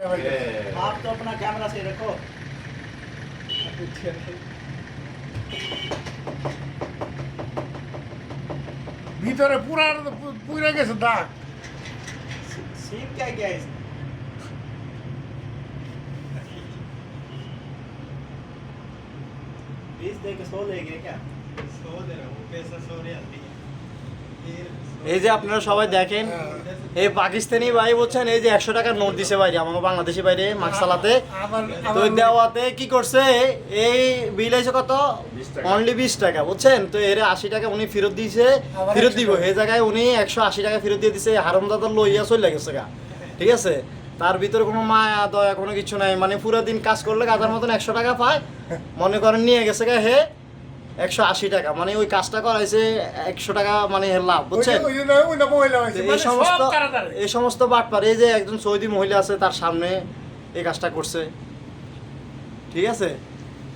आप तो अपना कैमरा से रखो। ভিতরে পুরা গেছে দাগ। सीन क्या क्या है इसमें? बीस दे के 100 लेंगे क्या? এই যে আপনারা সবাই দেখেন এই পাকিস্তানি ভাই বলছেন এই যে 100 টাকার নোট দিছে বাইরে আমাকে বাংলাদেশি বাইরে মাকসালাতে তো দেওয়াতে কি করছে এই বিল হয়েছে কত অনলি 20 টাকা বুঝছেন তো এর 80 টাকা উনি ফেরত দিয়েছে ফেরত দিব এই জায়গায় উনি 180 টাকা ফেরত দিয়ে দিছে হারামদাদা লইয়া চলে গেছে গা ঠিক আছে তার ভিতরে কোনো মায়া দয়া কোনো কিছু নাই মানে পুরো দিন কাজ করলে গাদার মতন 100 টাকা পায় মনে করেন নিয়ে গেছে গা হে 180 টাকা মানে ওই কাজটা করাইছে 100 টাকা মানে লাভ বুঝছেন এই সমস্ত বাটপার এই যে একজন সৌদি মহিলা আছে তার সামনে এই কাজটা করছে ঠিক আছে